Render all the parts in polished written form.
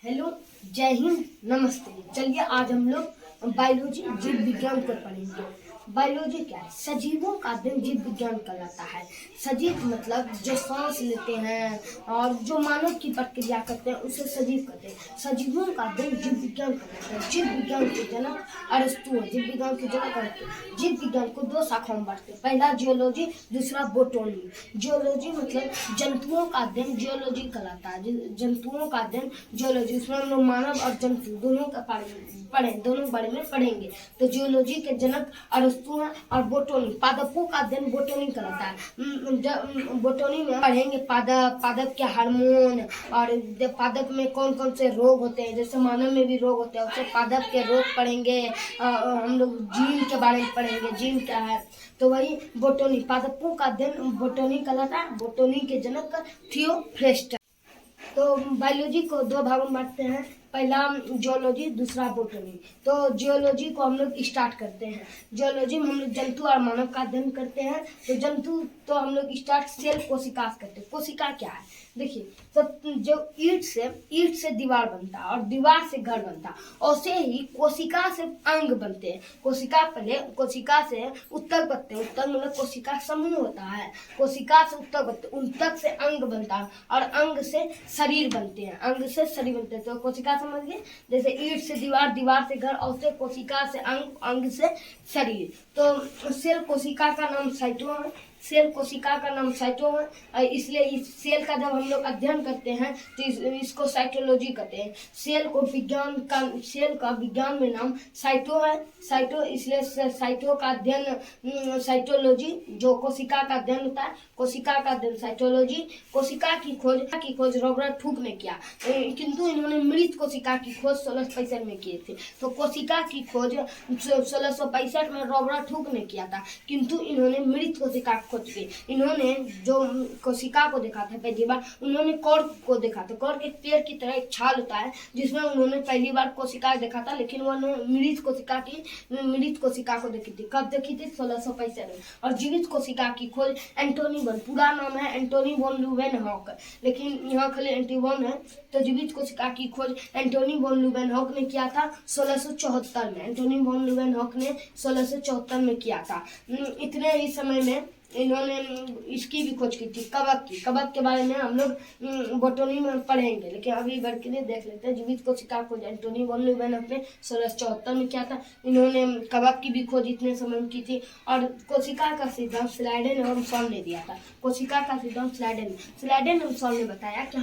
Hello, जय हिंद, नमस्ते। चलिए आज हम लोग बायोलॉजी जीव विज्ञान को पढ़ेंगे। बायोलॉजी क्या है? सजीवों का अध्ययन जीव विज्ञान कहलाता है। सजीव मतलब जो सांस लेते हैं और जो मानव की प्रक्रिया करते हैं उसे सजीव कहते हैं। सजीवों का अध्ययन जीव विज्ञान कहलाता है। जीव विज्ञान के जनक अरस्तु है। जीव विज्ञान के जनक अरस्तु। जीव विज्ञान को दो शाखाओं में बांटते हैं, पहला जियोलॉजी, दूसरा बोटोनी। जियोलॉजी मतलब जंतुओं का अध्ययन जियोलॉजी कहलाता है। जंतुओं का अध्ययन जियोलॉजी, उसमें हम लोग मानव और जंतु दोनों बारे में पढ़ेंगे। तो जियोलॉजी के जनक अरस्तु हैं। और बोटोनी, पादपों का अध्ययन बोटोनी कहलाता है। बोटोनी में पढ़ेंगे पादप के हार्मोन और पादप में कौन कौन से रोग होते हैं, जैसे मानव में भी रोग होते हैं उससे पादप के रोग पढ़ेंगे। हम लोग जीन के बारे में पढ़ेंगे, जीन क्या है, तो वही बोटोनी, पादपों का अध्ययन बोटोनी कहलाता है। बोटोनी के जनक थियोफ्रेस्टस। तो बायोलॉजी को दो भागों में बांटते हैं, पहला जियोलॉजी, दूसरा बोटनी। तो जियोलॉजी को हम लोग स्टार्ट करते हैं। जियोलॉजी में हम लोग जंतु और मानव का अध्ययन करते हैं। तो जंतु तो हम लोग स्टार्ट सेल कोशिका से करते हैं। कोशिका क्या है? देखिए, तो जो ईंट से दीवार बनता है और दीवार से घर बनता है, वैसे ही कोशिका से अंग बनते हैं। कोशिका से उत्तक बनते हैं। उत्तक मतलब कोशिका समूह होता है। कोशिका से उत्तक बनते हैं, उत्तक से अंग बनता है और अंग से शरीर बनते हैं। अंग से शरीर बनते हैं। तो कोशिका समझ गए, जैसे ईंट से दीवार, दीवार से घर, और से कोशिका से अंग, अंग से शरीर। तो सेल कोशिका का नाम साइटो है। सेल कोशिका का नाम साइटो है, इसलिए इस सेल का जब हम लोग अध्ययन करते हैं तो इसको साइटोलॉजी कहते हैं। सेल का विज्ञान में नाम साइटो है। साइटो इसलिए साइटो का अध्ययन साइटोलॉजी, जो कोशिका का अध्ययन होता है, कोशिका का अध्ययन साइटोलॉजी। कोशिका की खोज रॉबर्ट हुक ने किया, किंतु इन्होंने मृत कोशिका की खोज 1665 में किए थे। तो कोशिका की खोज 1665 में रॉबर्ट हुक ने किया था, किंतु इन्होंने मृत कोशिका खोज के, इन्होंने जो कोशिका को देखा था पहली बार, उन्होंने कॉर्क को देखा था। कॉर्क एक पेड़ की तरह एक छाल होता है जिसमें उन्होंने पहली बार कोशिका देखा था, लेकिन वो मृत कोशिका को देखी थी। कब देखी थी? 1665 में। और जीवित कोशिका की खोज एंटोनी बोन, पूरा नाम है एंटोनी वॉन ल्यूवेनहॉक, लेकिन यहाँ खाली एंटीवॉन है। तो जीवित कोशिका की खोज एंटोनी वॉन ल्यूवेनहॉक ने किया था 1674 में। एंटोनी वॉन ल्यूवेनहॉक ने 1674 में किया था। इतने ही समय में इन्होंने इसकी भी खोज की थी, कवक के बारे में हम लोग बोटनी में पढ़ेंगे, लेकिन अभी बढ़ के लिए देख लेते हैं। जीवित कोशिका खोज एंटोनी वॉन ल्यूवेनहॉक ने 1674 में किया था। इन्होंने कवक की भी खोज इतने समय में की थी। और कोशिका का सिद्धांत स्लाइडेन एवं सॉन ने दिया था। कोशिका का सिद्धांत स्लाइडेन एवं सॉन ने बताया कि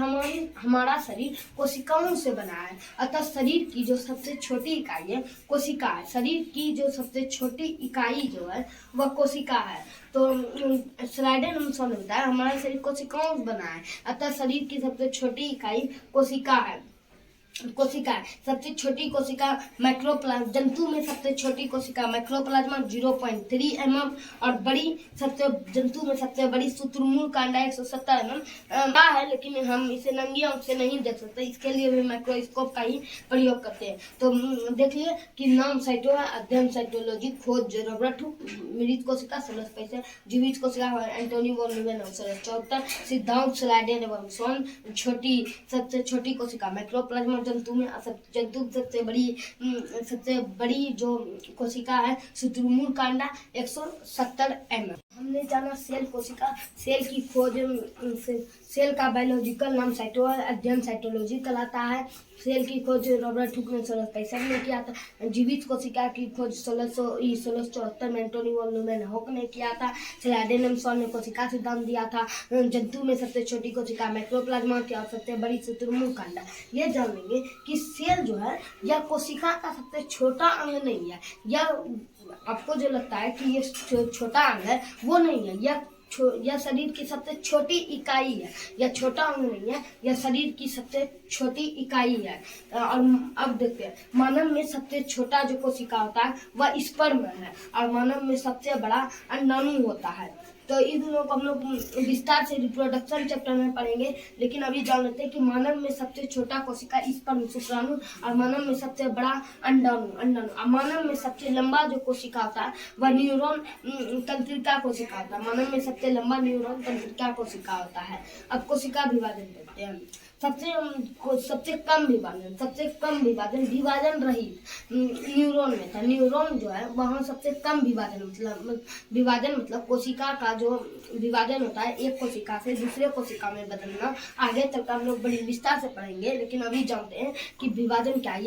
हमारा शरीर कोशिकाओं से बना है, अतः शरीर की जो सबसे छोटी इकाई है कोशिका है। शरीर की जो सबसे छोटी इकाई जो है वह कोशिका है। तो स्लाइडेन ने बताया हमारा शरीर कोशिकाओं से बना है, अतः शरीर की सबसे छोटी इकाई कोशिका है। सबसे छोटी कोशिका माइक्रोप्लाज्मा, जंतु में सबसे छोटी कोशिका माइक्रोप्लाज्मा 0.3 mm और जंतु में सबसे बड़ी शुतुरमुर्ग कांडा 170 mm है, लेकिन हम इसे नंगी आंख से नहीं देख सकते, इसके लिए भी माइक्रोस्कोप का ही प्रयोग करते हैं। तो देखिए कि नाम साइटो है, अध्ययन साइटोलॉजी, खोज रॉबर्ट हुक, मृत कोशिका 1665, जीवित कोशिका एंटोनी वॉन ल्यूवेनहॉक 1674, सिद्धांत स्लाइडेन एवं सॉन, सबसे छोटी कोशिका माइक्रोप्लाज्मा, जंतु में सबसे बड़ी जो कोशिका है शुतुरमुर्ग कांडा 170 mm। हमने जाना सेल कोशिका, सेल की खोज, सेल का बायोलॉजिकल नाम साइटो है, अध्ययन साइटोलॉजी कहलाता है। सेल की खोज रॉबर्ट हुक ने 1665 में किया था। जीवित कोशिका की खोज 1674 में एंटोनी वॉन ल्यूवेनहॉक ने किया था। स्लाइडेन एवं सॉन ने कोशिका सिद्धांत दिया था। जंतु में सबसे छोटी कोशिका माइक्रोप्लाज्मा की और सबसे बड़ी शुतुरमुर्ग कांडा। ये जान लेंगे कि सेल जो है यह कोशिका का सबसे छोटा अंग नहीं है। यह आपको जो लगता है कि ये छोटा अंग है, वो नहीं है। यह शरीर की सबसे छोटी इकाई है। यह छोटा अंग नहीं है, यह शरीर की सबसे छोटी इकाई है। और अब देखते हैं, मानव में सबसे छोटा जो कोशिका होता है वह स्पर्म है और मानव में सबसे बड़ा अंडाणु होता है। तो इन दोनों को हम लोग विस्तार से रिप्रोडक्शन चैप्टर में पढ़ेंगे, लेकिन अभी जान लेते हैं कि मानव में सबसे छोटा कोशिका स्पर्म शुक्राणु और मानव में सबसे बड़ा अंडाणु। और मानव में सबसे लंबा जो कोशिका होता है वह न्यूरॉन तंत्रिका कोशिका होता है। मानव में सबसे लंबा न्यूरॉन तंत्रिका कोशिका होता है। अब कोशिका विभाजन देखते हैं। सबसे कम विभाजन विभाजन रहित न्यूरॉन में था। न्यूरॉन जो है वहाँ सबसे कम विभाजन मतलब कोशिका का जो विभाजन होता है एक कोशिका से दूसरे कोशिका में बदलना। आगे चलकर हम लोग बड़ी विस्तार से पढ़ेंगे, लेकिन अभी जानते हैं कि विभाजन क्या है।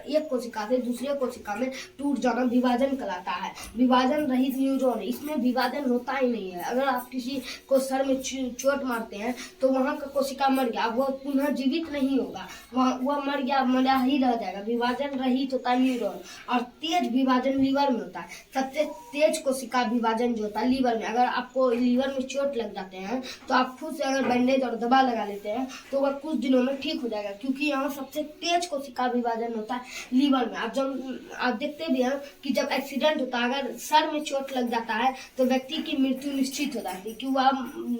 एक कोशिका से दूसरे कोशिका में टूट जाना विभाजन कहलाता है। विभाजन रहित न्यूरॉन, इसमें विभाजन होता ही नहीं है। अगर आप किसी को सर में चोट मारते हैं तो वहाँ का कोशिका मर गया, वो पुनः जीवित नहीं होगा, वह मर गया, मरा ही रह जाएगा। विभाजन रहित होता है न्यूरॉन। और तेज विभाजन लीवर में होता है। सबसे तेज कोशिका विभाजन जो होता है लीवर में। अगर आपको लीवर में चोट लग जाते हैं तो आप खुद से अगर बैंडेज और दवा लगा लेते हैं तो वह कुछ दिनों में ठीक हो जाएगा, क्योंकि यहाँ सबसे तेज कोशिका विभाजन होता है लीवर में। आप देखते भी हैं कि जब एक्सीडेंट होता है, अगर सर में चोट लग जाता है तो व्यक्ति की मृत्यु निश्चित हो जाती है, कि वह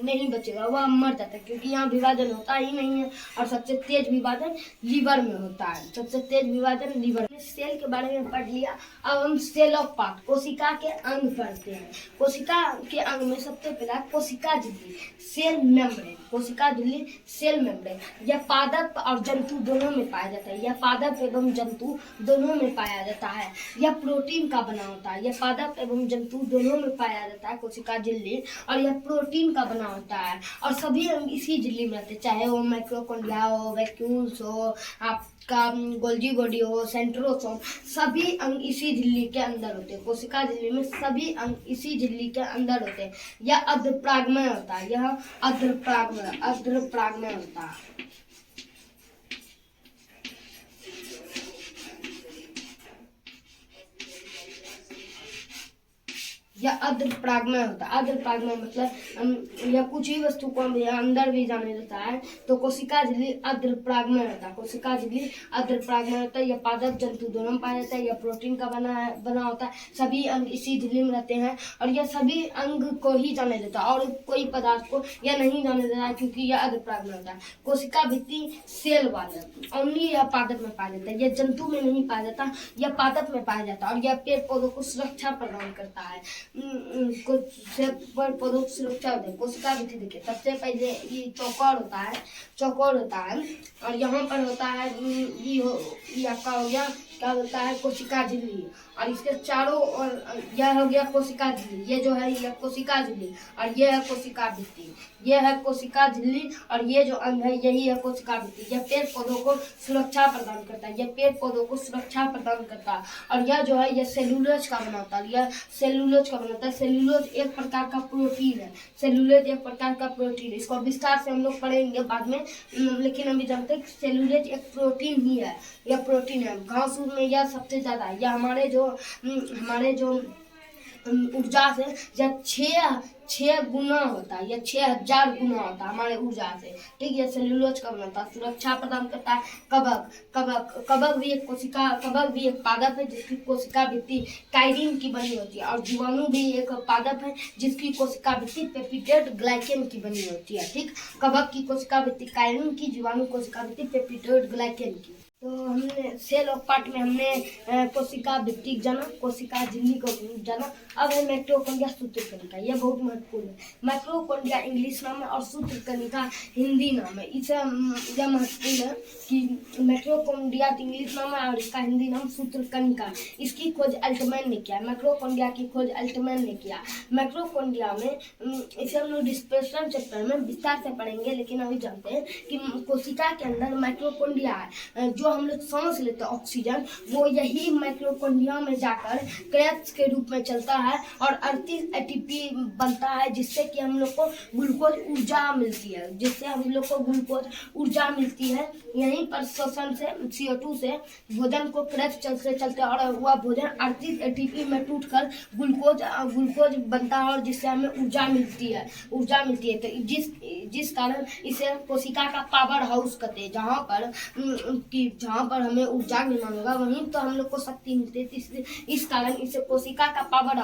नहीं बचेगा, वह मर जाता है, क्योंकि यहाँ विभाजन होता ही नहीं है। और सबसे तेज विभाजन लीवर में होता है। सबसे तेज विभाजन लीवर में। सेल के बारे में पढ़ लिया, अब हम सेल ऑफ पार्ट कोशिका के अंग पढ़ते हैं। कोशिका के अंग में सबसे पहला कोशिका झिल्ली सेल मेम्ब्रेन। कोशिका झिल्ली सेल मेम्ब्रेन यह पादप और जंतु दोनों में पाया जाता है। यह पादप एवं जंतु दोनों में पाया जाता है। यह प्रोटीन का बना होता है। यह पादप एवं जंतु दोनों में पाया जाता है कोशिका झिल्ली, और यह प्रोटीन का बना होता है। और सभी अंग इसी झिल्ली में रहते हैं, चाहे वो माइक्रोकॉन्ड्रिया हो, वैक्यूल्स हो, आपका गोल्जी बॉडी हो, सेंट्रोसोम, सभी अंग इसी झिल्ली के अंदर होते हैं। कोशिका झिल्ली में सभी अंग इसी झिल्ली के अंदर होते हैं। यह अर्धपरागमय होता है। यह अर्धपरागमय होता है। या अर्धपरागमय होता है। अर्धपरागमय मतलब या कुछ ही वस्तु को अंदर भी जाने देता है, तो कोशिका झिल्ली अर्धपरागमय होता है। कोशिका झिल्ली अर्धपरागमय होता है। यह पादप जंतु दोनों में पाया जाता है। यह प्रोटीन का बना होता है। सभी अंग इसी झिल्ली में रहते हैं, और यह सभी अंग को ही जाने देता है, और कोई पदार्थ को यह नहीं जाने देता है, क्योंकि यह अर्धपरागमय होता है। कोशिका भित्ति सेल वाल ओनली यह पादप में पाया जाता है। यह जंतु में नहीं पाया जाता, यह पादप में पाया जाता है। और यह पेड़ पौधों को सुरक्षा प्रदान करता है। पौधों की सुरक्षा होती है। कोशिका भित्ति देखिए, सबसे पहले ये चौकोर होता है, और यहाँ पर होता है ये आपका हो गया क्या होता है कोशिका झिल्ली, और इसके चारों और यह हो गया कोशिका झिल्ली। ये जो है यह कोशिका झिल्ली, और ये है कोशिका भित्ति। ये है कोशिका झिल्ली, और ये जो अंग है यही है कोशिका भित्ति। यह पेड़ पौधों को सुरक्षा प्रदान करता है। यह पेड़ पौधों को सुरक्षा प्रदान करता है। और यह जो है यह सेलुलोज का बना होता है। यह सेलुलोज का बना होता है। सेलुलोज एक प्रकार का प्रोटीन है। सेलुलोज एक प्रकार का प्रोटीन है। इसको विस्तार से हम लोग पढ़ेंगे बाद में, लेकिन अभी जानते हैं कि सेलुलोज एक प्रोटीन ही है। यह प्रोटीन है। घास में यह सबसे ज्यादा है। यह हमारे जो ऊर्जा से यह 6 गुना होता है। यह 6000 गुना होता है हमारे ऊर्जा से। ठीक है, सेलुलोज का बनता है। सुरक्षा प्रदान करता है। कवक भी एक पादप है जिसकी कोशिका भित्ति काइटिन की बनी होती है। और जीवाणु भी एक पादप है जिसकी कोशिका भित्ति पेप्टिडेट ग्लाइकेन की बनी होती है। ठीक, कवक की कोशिका भित्ति काइटिन की, जीवाणु कोशिका भित्ति पेप्टिडेट ग्लाइकेन की। तो हमने सेल ऑफ पार्ट में हमने कोशिका भित्ति जाना, कोशिका झिल्ली को जाना। अब है माइक्रोकॉन्ड्रिया सूत्रकणिका। यह बहुत महत्वपूर्ण है। माइक्रोकॉन्ड्रिया इंग्लिश नाम है और सूत्रकणिका हिंदी नाम है। इसे यह महत्वपूर्ण है कि माइक्रोकॉन्ड्रिया इंग्लिश नाम है और इसका हिंदी नाम सूत्रकणिका। इसकी खोज अल्टमैन ने किया। माइक्रोकॉन्ड्रिया की खोज अल्टमैन ने किया। माइक्रोकॉन्ड्रिया में इसे हम लोग डिस्पेंसर चैप्टर में विस्तार से पढ़ेंगे, लेकिन अभी जानते हैं कि कोशिका के अंदर माइक्रोकॉन्ड्रिया है। जो हम लोग सांस लेते हैं ऑक्सीजन, वो यही माइक्रोकॉन्ड्रिया में जाकर क्रेब्स के रूप में चलता है और 38 एटीपी बनता है, जिससे कि हम लोग को ग्लूकोज ऊर्जा मिलती है। यहीं पर श्वसन से CO2 से भोजन को क्रेब्स चलते और वह भोजन 38 एटीपी में टूटकर ग्लूकोज बनता है, और जिससे हमें ऊर्जा मिलती है। तो जिस कारण इसे कोशिका का पावर हाउस कहते हैं। जहाँ पर हमें ऊर्जा निर्माण होगा वहीं तो हम लोग को शक्ति मिलती है। इस कारण इसे कोशिका का पावर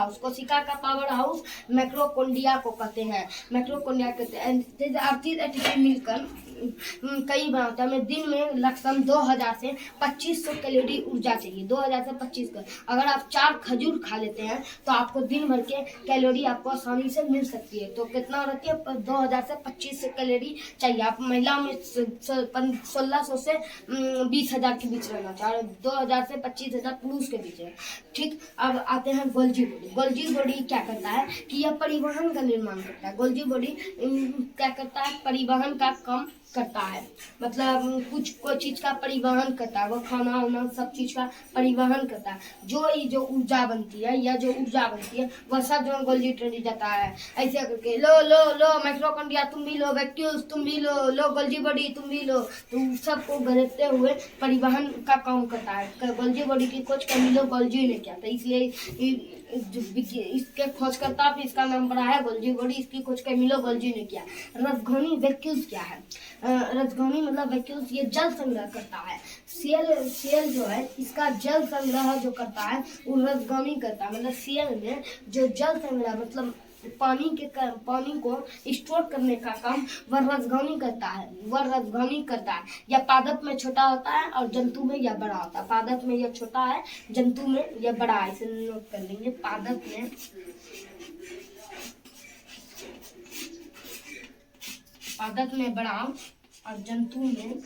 हाउस माइक्रोकॉन्ड्रिया को कहते हैं। 38 एटीपी मिलकर कई बनाते हैं। हमें दिन में लक्षण 2000 से 2500 कैलोरी ऊर्जा चाहिए, 2000 से 25 का। अगर आप 4 खजूर खा लेते हैं तो आपको दिन भर के कैलोरी आपको आसानी से मिल सकती है। तो कितना रहती है, 2000 से 2500 कैलोरी चाहिए। आप महिला में 1600 से 20,000 के बीच रहना चाहिए, और 2000 से 25,000 पुरुष के बीच है। ठीक, अब आते हैं गोल्जी बॉडी। गोल्जी बॉडी क्या करता है कि यह परिवहन का निर्माण करता है। गोल्जी बॉडी क्या करता है, परिवहन का काम करता है। मतलब कुछ कोई चीज का परिवहन करता है, वो खाना वाना सब चीज का परिवहन करता है। जो ऊर्जा बनती है या जो ऊर्जा बनती है वह सब जो गोल्जी बॉडी जाता है। ऐसे करके लो लो लो माइटोकॉन्ड्रिया तुम भी लो, वैक्यूल्स तुम भी लो, लो गोल्जी बॉडी तुम भी लो, तो सबको बढ़ते हुए परिवहन का काम करता है। गोल्जी बॉडी की खोज कैमिलो गोल्जी ने किया था, इसलिए इसके खोजकर्ता भी इसका नाम पड़ा है गोल्जी बॉडी। इसकी खोज कैमिलो गोल्जी ने किया। रसघोनी वैक्यूल्स क्या है, रसघोनी मतलब वैक्यूल्स, ये जल संग्रह करता है। सेल जो है इसका जल संग्रह जो करता है वो रसघोनी करता है। मतलब सेल में जो जल संग्रह मतलब पानी को स्टोर करने का काम वह रसघोनी करता है। यह पादप में छोटा होता है और जंतु में यह बड़ा होता है। पादप में यह छोटा है, जंतु में यह बड़ा है। इसे नोट कर लेंगे, पादप में बड़ा और जंतु में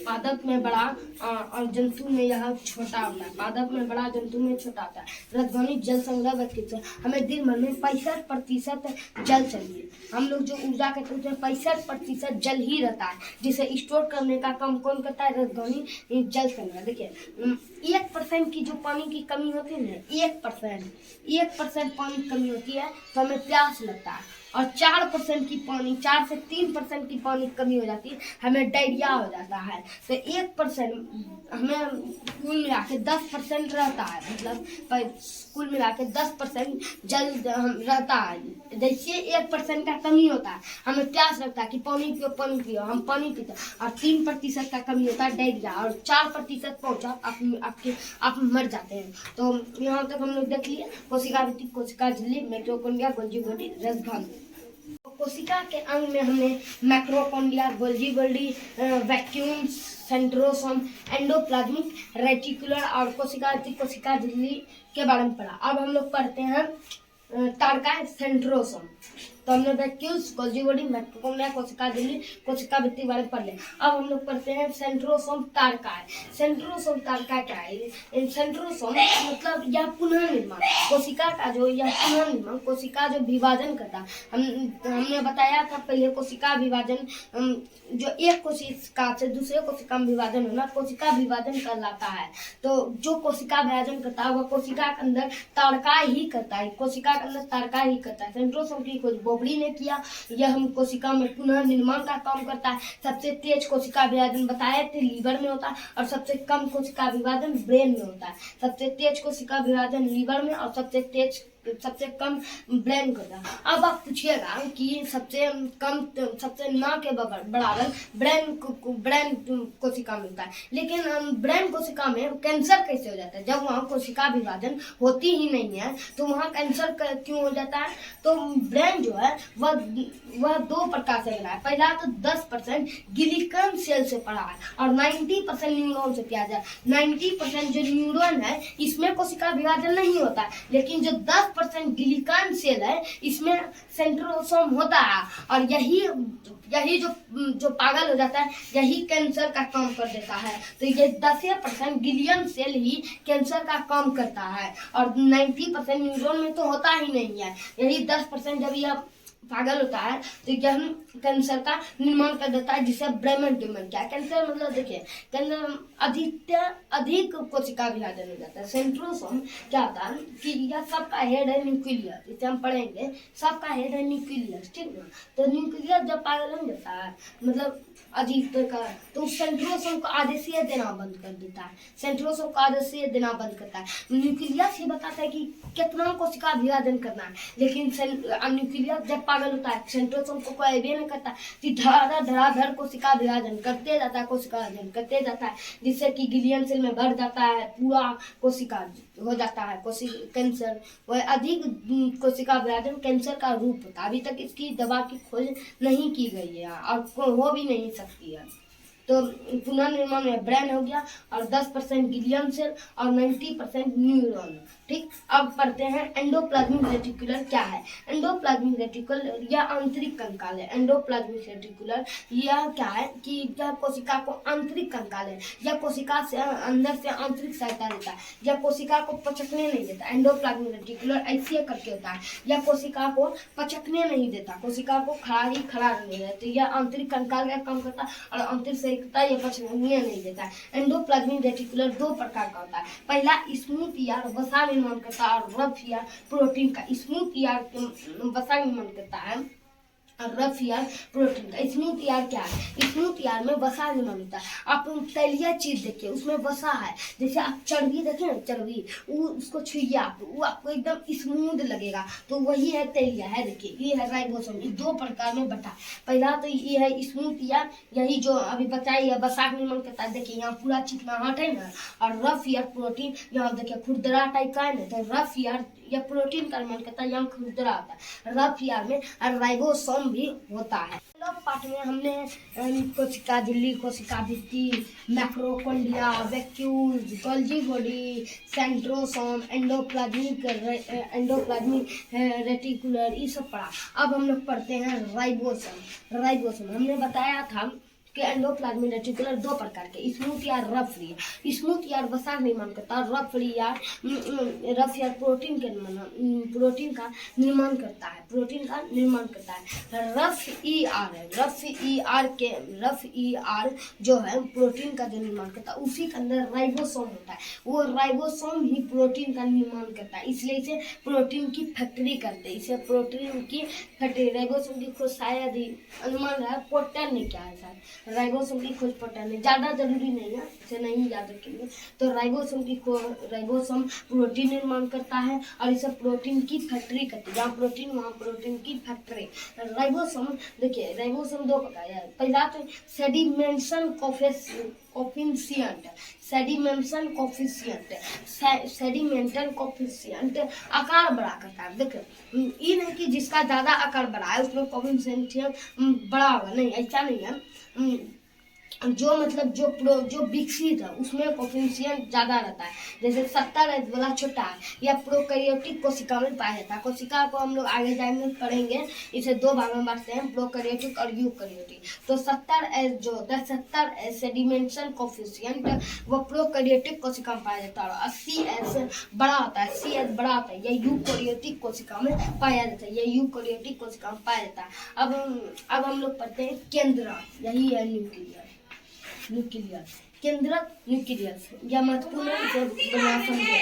पादप में बड़ा और जंतु में यह छोटा होता है। पादप में बड़ा, जंतु में छोटा होता है। रसघोनी जल संग्रह व्यक्ति, हमें दिन भर में 65% जल चाहिए। हम लोग जो ऊर्जा कहते हैं 65% जल ही रहता है, जिसे स्टोर करने का काम कौन करता है, रसघोनी जल संग्रह। देखिए 1% की जो पानी की कमी होती है ना, 1% पानी की कमी होती है तो हमें प्यास लगता है। और 4% की पानी, 4 से 3% की पानी की कमी हो जाती है, हमें डायरिया हो जाता है। तो 1% हमें कुल मिला के 10% रहता है। मतलब कुल मिला के 10% जल रहता है। जैसे 1% का कमी होता है, हमें प्यास लगता है कि पानी पियो, हम पानी पीते हैं। और 3% का कमी होता है डायरिया, और 4% पहुंचा आप मर जाते हैं। तो यहाँ तक हम लोग देख लिए कोशिका भित्ति, कोशिका झिल्ली, माइटोकॉन्ड्रिया, गोल्जी बॉडी, रसघोनी। कोशिका के अंग में हमने mitochondria, Golgi body, vacuum, centrosome, endoplasmic reticular और कोशिका झिल्ली के बारे में पढ़ा। अब हम लोग पढ़ते हैं टार्का सेंट्रोसोम। तो हमने वैक्यूल्स, गोल्जी बॉडी, मैक्रोकॉन्ड्रिया, कोशिका झिल्ली, कोशिका भित्ति बारे में पढ़ लिया। अब हम लोग पढ़ते हैं सेंट्रोसोम टार्का। सेंट्रोसोम टार्का क्या है, सेंट्रोसोम मतलब यह पुनः निर्माण, कोशिका का जो यह पुनः निर्माण, कोशिका जो विभाजन करता है। हमने बताया था पहले कोशिका विभाजन, जो एक कोशिका से दूसरे कोशिका में विभाजन होना कोशिका विभाजन कहलाता है। तो जो कोशिका विभाजन करता है वह कोशिका के अंदर तारका ही करता है, कोशिका के अंदर तारका ही करता है। सेंट्रोसोम की खोज बोबड़ी ने किया। यह हम कोशिका में पुनः निर्माण का काम करता है। सबसे तेज कोशिका विभाजन बताए थे लीवर में होता है, और सबसे कम कोशिका विभाजन ब्रेन में होता है। सबसे तेज कोशिका विभाजन लीवर में और सबसे कम ब्रेन करता है। अब आप पूछिएगा कि सबसे ना के बराबर ब्रेन कोशिका में होता है, लेकिन ब्रेन कोशिका में कैंसर कैसे हो जाता है? जब वहाँ कोशिका विभाजन होती ही नहीं है तो वहाँ कैंसर क्यों हो जाता है? तो ब्रेन जो है वह 2 प्रकार से बना है। पहला तो 10% गिलिकन सेल से पड़ा है और 90% न्यूरॉन से किया जाए। 90% जो न्यूरॉन है इसमें कोशिका विभाजन नहीं होता है, लेकिन जो 10% गिलिकन सेल है इसमें सेंट्रोसोम होता है। और यही जो पागल हो जाता है यही कैंसर का काम कर देता है। तो ये 10% गिलियन सेल ही कैंसर का काम करता है, और 90% न्यूरॉन में तो होता ही नहीं है। यही 10% जब यह पागल होता है तो यह कैंसर का निर्माण कर देता है, जिसे ब्रेन ट्यूमर क्या कैंसर मतलब देखिए कैंसर अधिक कोशिका विभाजन हो जाता है। सेंट्रोसोम क्या होता है कि यह सबका हेड है न्यूक्लियस, इसे हम पढ़ेंगे। सबका हेड है न्यूक्लियस, ठीक ना। तो न्यूक्लियस जब पागल हो जाता है मतलब अधिकतर का, तो सेंट्रोसोम को आदेशीय देना बंद कर देता है, सेंट्रोसोम को आदेशीय देना बंद करता है। न्यूक्लियस ये बताता है कि कितना कोशिका विभाजन करना है, लेकिन न्यूक्लियस जब पागल होता है सेंट्रोसोम को कोई भी नहीं करता, धड़ाधड़ कोशिका विभाजन करते जाता है, कोशिका विभाजन करते जाता है, जिससे कि गिलियन सेल में भर जाता है, पूरा कोशिका हो जाता है कैंसर। वह अधिक कोशिका विभाजन कैंसर का रूप होता है। अभी तक इसकी दवा की खोज नहीं की गई है और हो भी नहीं सकती है। तो पुनर्निर्माण में ब्रेन हो गया और 10% गिलियन सेल और 90% न्यूरॉन। ठीक, अब पढ़ते हैं एंडोप्लाज्मिक रेटिकुलर क्या है। एंडोप्लाज्मिक रेटिकुलर या आंतरिक कंकाल है। एंडोप्लाज्मिक रेटिकुलर यह क्या है कि यह कोशिका को आंतरिक कंकाल है, यह कोशिका से अंदर से आंतरिक सहायता देता है, यह कोशिका को पचकने नहीं देता। एंडोप्लाज्मिक रेटिकुलर ऐसे करके होता है, यह कोशिका को पचकने नहीं देता, कोशिका को खड़ा रहने देता। तो यह आंतरिक कंकाल का काम करता है और आंतरिक सहायता यह पचकने नहीं देता है। एंडोप्लाज्मिक रेटिकुलर दो प्रकार का होता है। पहला स्मूथ यार वसा निर्माण करता है और रफ यार प्रोटीन का। स्मूथ यार वसा निर्माण करता है और रफ यार प्रोटीन का। स्मूथ यार क्या है? स्मूथ यार में वसा निर्माण होता है। आप तैलिया चीज देखिए उसमें वसा है, जैसे आप चर्बी देखें ना, चर्बी उसको छुइए आप, वो आपको एकदम स्मूथ लगेगा, तो वही है तैलिया है। देखिए ये है राइबोसोम, ये दो प्रकार में बटा। पहला तो ये है स्मूथ यार, यही जो अभी बताई है वसा निर्माण करता है। देखिए यहाँ पूरा चिकनाहट है ना, और रफ यार प्रोटीन यहाँ देखिए खुरदरा टाइप का है ना, तो रफ यार या प्रोटीन का निर्माण करता है, यहाँ खुरदरा होता है। रफ यार में राइबोसोम भी होता है। पार्ट में हमने कोशिका झिल्ली, कोशिका भित्ति, मैक्रोकोंडिया, vacuoles, Golgi body, centrosome, endoplasmic reticular, ये सब पढ़ा। अब हम लोग पढ़ते हैं राइबोसोम। राइबोसोम हमने बताया था कि एंडोप्लाज्मिक रेटिकुलर दो प्रकार के, स्मूथ यार रफ यार। स्मूथ यार वसा निर्माण करता है, रफ यार प्रोटीन का निर्माण करता है, प्रोटीन का निर्माण करता है। रफ ई आर है, रफ ई आर जो है प्रोटीन का जो निर्माण करता है, उसी के अंदर राइबोसोम होता है। वो राइबोसोम ही प्रोटीन का निर्माण करता है, इसलिए इसे प्रोटीन की फैक्ट्री करते हैं। इसे प्रोटीन की फैक्ट्री, राइबोसोम की खोज शायद ही अनुमान है पोर्टल ने क्या है, शायद राइबोसोम की खोज पोर्टल ने, ज्यादा जरूरी नहीं है, इसे नहीं याद रखेंगे। तो राइबोसोम प्रोटीन निर्माण करता है और इसे प्रोटीन की फैक्ट्री करते हैं, जहाँ प्रोटीन वहाँ प्रोटीन की फैक्ट्री। राइबोसोम देखिए, राइबोसोम दो प्रकार है। पहला तो सेडिमेंशन कोफिशिएंट आकार बड़ा करता है। देखो ये नहीं कि जिसका ज्यादा आकार बड़ा है उसमें कोफिशिएंट बड़ा होगा, नहीं, ऐसा नहीं है। जो मतलब जो विकसित है उसमें कोफिशिएंट ज्यादा रहता है। जैसे 70 वाला छोटा है, या प्रोकैरियोटिक कोशिका में पाया जाता है। कोशिका को हम लोग आगे जाएंगे पढ़ेंगे, इसे दो भाग में बांटते हैं, प्रोकैरियोटिक और यूकैरियोटिक। तो 70S जो होता है, 70S सेडिमेंशन कोफिशिएंट, वो प्रोकैरियोटिक कोशिका में पाया जाता है। और 80S बड़ा होता है, 80S बड़ा होता है, यह यूकैरियोटिक कोशिका में पाया जाता है, यह यूकैरियोटिक कोशिका में पाया जाता है। अब हम लोग पढ़ते हैं केंद्रक, यही है न्यूक्लियस। केंद्रक न्यूक्लियस या महत्वपूर्ण समझेंगे।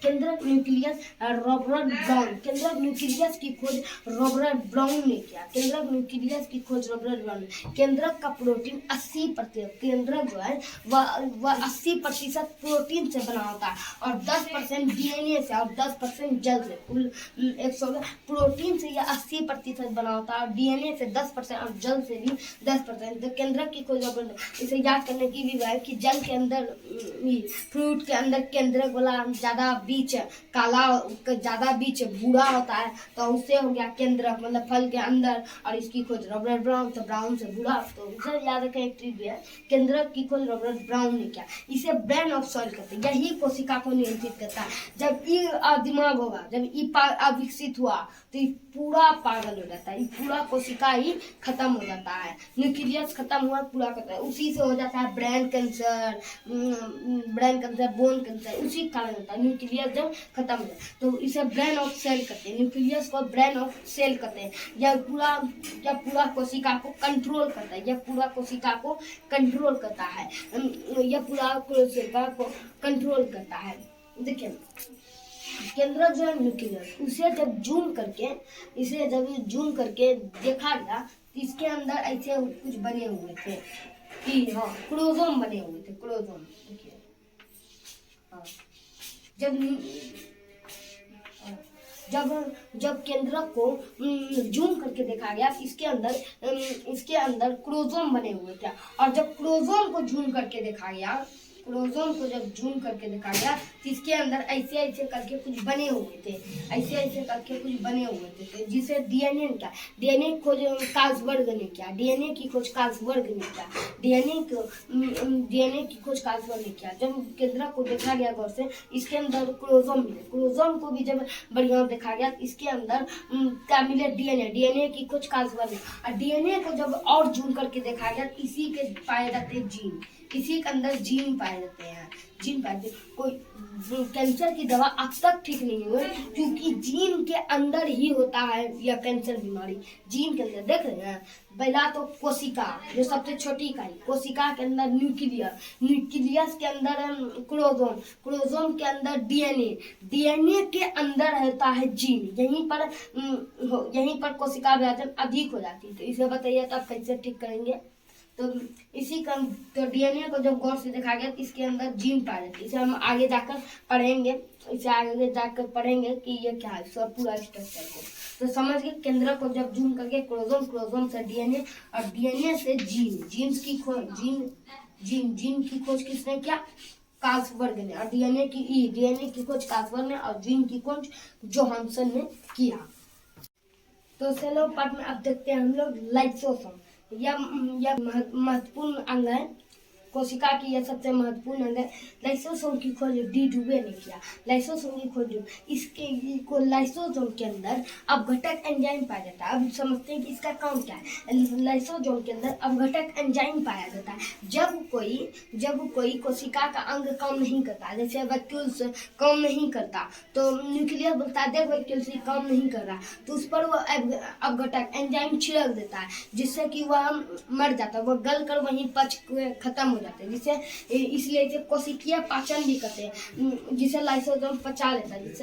केंद्रक न्यूक्लियस रॉबर्ट ब्राउन, केंद्रक न्यूक्लियस की खोज रॉबर्ट ब्राउन ने किया। केंद्रक न्यूक्लियस की खोज रॉबर्ट ब्राउन ने। केंद्रक का प्रोटीन 80%, केंद्रक जो है वह 80% प्रोटीन से बना होता है और 10% DNA से और 10% जल से, कुल 100 प्रोटीन से यह 80% बना होता है और DNA से 10% और जल से भी 10%। तो केंद्रक की खोज रॉबर्ट, इसे याद करने की भी है कि जल के अंदर, फ्रूट के अंदर केंद्रक वाला ज्यादा बीच काला, ज्यादा बीच भूरा होता है, तो उससे हो गया केंद्रक, मतलब फल के अंदर। और इसकी खोज रॉबर्ट ब्राउन, तो ब्राउन से भूरा, तो उसे याद रखें एक चीज है, केंद्रक की खोज रॉबर्ट ब्राउन ने किया। इसे ब्रेन ऑफ सॉइल कहते हैं, यही कोशिका को नियंत्रित करता है। जब ये दिमाग होगा, जब ये अविकसित हुआ तो ये पूरा पागल हो जाता है, ये पूरा कोशिका ही खत्म हो जाता है। न्यूक्लियस खत्म हुआ, पूरा खत्म है, उसी से हो जाता है ब्रेन कैंसर, बोन कैंसर, उसी कारण होता है। न्यूक्लियस जब खत्म हो जाए तो इसे ब्रेन ऑफ सेल कहते हैं, न्यूक्लियस को ब्रेन ऑफ सेल कहते हैं। यह पूरा कोशिका को कंट्रोल करता है, यह पूरा कोशिका को कंट्रोल करता है, यह पूरा कोशिका को कंट्रोल करता है। देखिए केंद्रक जो है न्यूक्लियस, इसे जब जूम करके देखा गया, तो इसके अंदर ऐसे कुछ बने हुए थे कि हाँ क्रोमोसोम बने हुए थे, क्रोमोसोम। देखिए हाँ, जब जब जब केंद्रक को जूम करके देखा गया इसके अंदर क्रोमोसोम बने हुए थे, और जब क्रोमोसोम को जूम करके देखा गया, क्रोमोसोम को जब जूम करके देखा गया तो इसके अंदर ऐसे ऐसे करके कुछ बने हुए थे, ऐसे ऐसे करके कुछ बने हुए थे, जिसे डीएनए क्या, डीएनए खोज कार्लसबर्ग ने किया, डीएनए की खोज कार्लसबर्ग ने किया, डीएनए की खोज कार्लसबर्ग ने किया। जब केंद्रक को देखा गया गौर से, इसके अंदर क्रोमोसोम मिले, क्रोमोसोम को भी जब बढ़िया देखा गया इसके अंदर क्या मिले, डीएनए, डीएनए की खोज कार्लसबर्ग ने, और डीएनए को जब और जूम करके देखा गया इसी के पाए जाते जीन, इसी के अंदर जीन पाए जाते हैं, जीन पाए जाते। कोई कैंसर की दवा अब तक ठीक नहीं हुई क्योंकि जीन के अंदर ही होता है यह कैंसर बीमारी, जीन के अंदर। देख रहे हैं, पहला तो कोशिका जो सबसे छोटी इकाई, कोशिका के अंदर न्यूक्लियस, न्यूक्लियस के अंदर क्रोमोसोम, क्रोमोसोम के अंदर डीएनए, डीएनए के अंदर होता है जीन। यहीं पर कोशिका विभाजन अधिक हो जाती है। तो इसे बताइए तब कैसे ठीक करेंगे। तो इसी का तो डीएनए को जब गौर से देखा गया तो इसके अंदर जीन पाए जाते हैं। इसे हम आगे जाकर पढ़ेंगे, कि ये क्या है, सब पूरा स्ट्रक्चर को तो समझ गए। केंद्र को जब जूम करके क्रोमोसोम, क्रोमोसोम से डीएनए और डीएनए से जीन, जीन की खोज किसने किया, कार्लसबर्ग ने, और डीएनए की खोज कार्लसबर्ग ने और जीन की खोज जोहानसन ने किया। तो चलो पार्ट में अब देखते हैं हम लोग लाइसोसोम। यह महत्वपूर्ण अंग है, कोशिका की यह सबसे महत्वपूर्ण अंग है। लाइसोसोम की खोज डी डुबे ने किया, लाइसोसोम की खोज इसके को लाइसोसोम के अंदर अपघटक एंजाइम पाया जाता है। अब समझते हैं कि इसका काम क्या है। लाइसोसोम के अंदर अपघटक एंजाइम पाया जाता है। जब कोई कोशिका का अंग काम नहीं करता, जैसे वैक्यूल्स काम नहीं करता तो न्यूक्लियस बोलता है देख वैक्यूल्स काम नहीं कर रहा, तो उस पर वो अपघटक एंजाइम छिड़क देता है जिससे कि वह मर जाता है, वह गल कर वहीं पच खत्म हो जाते हैं, जिसे इसलिए इसे कोशिकीय पाचन भी कहते हैं, जिसे लाइसोसोम पचा लेता है,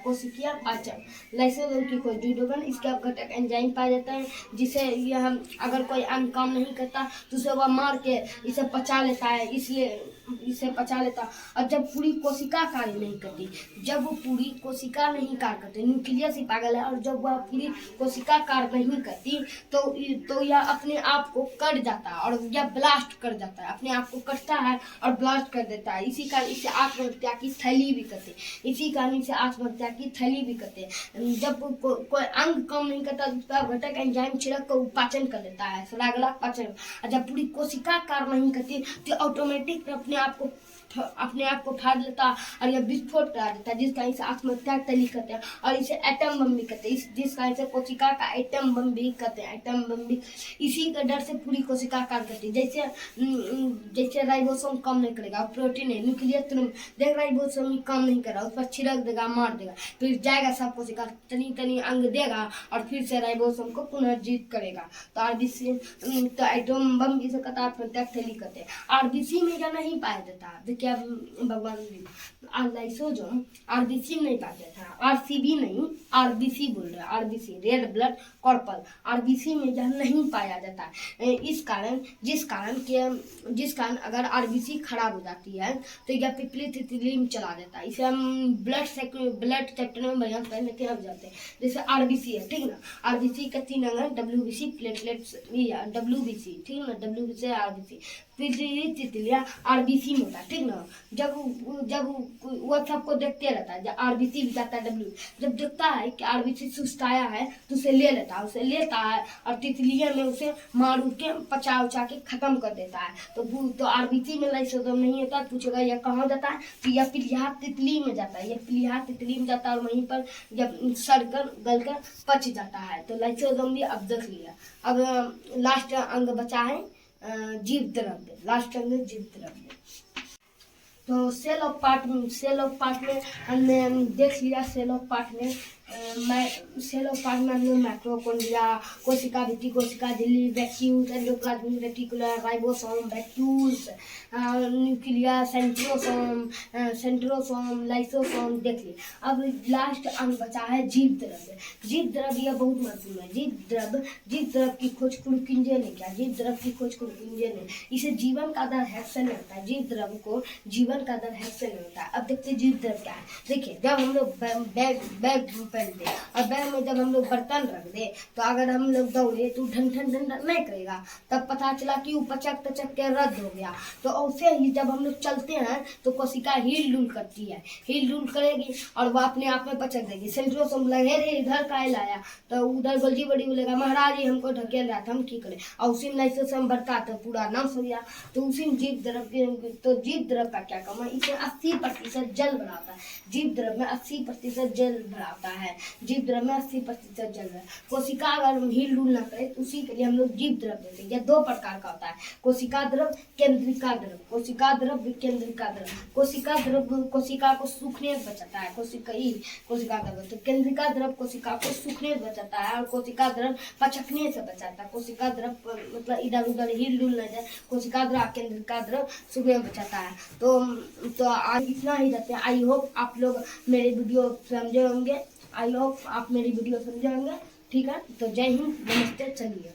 कोशिकीय पाचन। लाइसोसोम की खोज ड्यूडोगन, इसके अपघटक एंजाइम पाए जाते हैं जिसे यह अगर कोई अंग काम नहीं करता तो उसे वह मार के इसे पचा लेता है, इसलिए इसे पचा लेता। और जब पूरी कोशिका कार्य नहीं करती, जब वो पूरी कोशिका नहीं कार्य करती, न्यूक्लियस ही पागल है, और जब वह पूरी कोशिका कार्य नहीं करती तो यह अपने आप को कट जाता है और यह ब्लास्ट कर जाता है, अपने आप को कटता है और ब्लास्ट कर देता है। इसी कारण इसे आत्महत्या की थैली भी कहते हैं, जब कोई अंग काम नहीं करता तो उसका घटक एंजाइम छिड़क कर पाचन कर लेता है, सलागला पाचन। और जब पूरी कोशिका कार्य नहीं करती तो ऑटोमेटिक अपने आप को फाड़ लेता और यह विस्फोट करा देता है, जिसका इसे आत्महत्या तैली कहते हैं, और इसे एटम बम भी कहते हैं, जिसका इसे कोशिका का एटम बम भी कहते हैं, एटम बम भी। इसी के डर से पूरी कोशिका कार्य करती है। जैसे राइबोसोम काम नहीं करेगा, प्रोटीन है, न्यूक्लियस देख राइबोसोम काम नहीं कर रहा, उस पर छिड़क देगा, मार देगा, फिर जाएगा सब कोशिका तनी अंग देगा और फिर से राइबोसोम को पुनर्जीवित करेगा। तो आरबीसी तो एटम बम जिसे कहता है आत्महत्या तैली कहते हैं। आरबीसी में यह नहीं पाया जाता, क्या भगवान लाइसोसोम आरबीसी नहीं पाया जाता, आरसीबी नहीं आरबीसी बोल रहे हैं, आरबीसी रेड ब्लड कॉर्पल, आरबीसी में यह नहीं पाया जाता। जिस कारण अगर आरबीसी खराब हो जाती है तो यह पिपली तितली में चला जाता है। इसे हम ब्लड चैप्टर में बढ़िया पहले के हम जाते हैं। जैसे आरबीसी है, ठीक ना, आरबीसी का 3 अंग है, डब्ल्यूबीसी प्लेटलेट्स, डब्ल्यूबीसी, ठीक ना, डब्ल्यूबीसी आरबीसी, तितलियां आरबीसी में होता है, ठीक ना। जब वो सबको देखते रहता है, जब आरबीसी भी जाता है डब्ल्यू, जब देखता है कि आरबीसी सुस्ताया है तो उसे लेता है और तितलिया में उसे मार के पचा उचा के खत्म कर देता है। तो आरबीसी में लाइसोसोम नहीं होता। पूछेगा यह कहाँ जाता है, तो यह पीलिया तितली में जाता है, और वहीं पर जब सड़कर गलकर पच जाता है। तो लाइसोसोम भी अब देख लिया। अब लास्ट अंग बचा है जीव द्रव्य, लास्ट अंग जीव द्रव्य। तो सेल ऑफ पार्ट में हमने देख लिया। सेल ऑफ पार्ट में सेल ऑफ पार्टनर माइक्रोकॉन्ड्रिया, कोशिका भित्ति, कोशिका झिल्ली, vacuoles, endoplasmic reticular, ribosome, vacuoles, nucleus, centrosome, lysosome देख लिए। अब लास्ट अंग बचा है जीव द्रव्य। जीव द्रव्य यह बहुत महत्वपूर्ण है। जीव द्रव्य की खोज क्रुकिंजे ने किया। जीव द्रव्य की खोज क्रुकिंजे ने। इसे जीवन का आधार हेक्सेन होता है। जीव द्रव्य को जीवन का आधार हेक्सेन होता है। अब देखते हैं जीव द्रव्य क्या है। देखिए, जब हम लोग बैग पहनते और बैग में जब हम लोग बर्तन रख दे तो अगर हम लोग दौड़े तो ढन नहीं करेगा, तब पता चला कि वो पचक के रद्द हो गया। तो ऐसे ही जब हम लोग चलते हैं तो कोशिका हिल डुल करती है, हिल डुल करेगी और वो अपने आप में पचक देगी। सेंट्रोसोम लगे रे इधर का लाया तो उधर गोलजी बड़ी बोलेगा महाराज जी हमको ढकेल रहा था, हम की करें। और उसी में लाइसोसोम बढ़ता तो पूरा नाश हो गया। तो उसी में जीव द्रव्य का क्या काम है, इसे 80% जल भराता है। जीव द्रव्य में 80% जल भराता है। जीव द्रव्य में 80% जल है। कोशिका अगर हिल डुल ना करे तो उसी के लिए हम लोग जीव द्रव्य देते हैं। यह दो प्रकार का होता है, कोशिका द्रव, केंद्रिका द्रव। कोशिका द्रव, केंद्रिका द्रव। कोशिका द्रव कोशिका को सूखने से बचाता है। कोशिका द्रव तो केंद्रिका द्रव कोशिका को सूखने से बचाता है और कोशिका द्रव पचकने से बचाता है। कोशिका द्रव मतलब इधर उधर हिल डुल न जाए। कोशिका द्रव, केंद्रिका द्रव सूखने में बचाता है। तो आज इतना ही रहते हैं। आई होप आप लोग मेरे वीडियो समझे होंगे। आई होप आप मेरी वीडियो समझे होंगे। ठीक है, तो जय हिंद, नमस्ते, चलिए।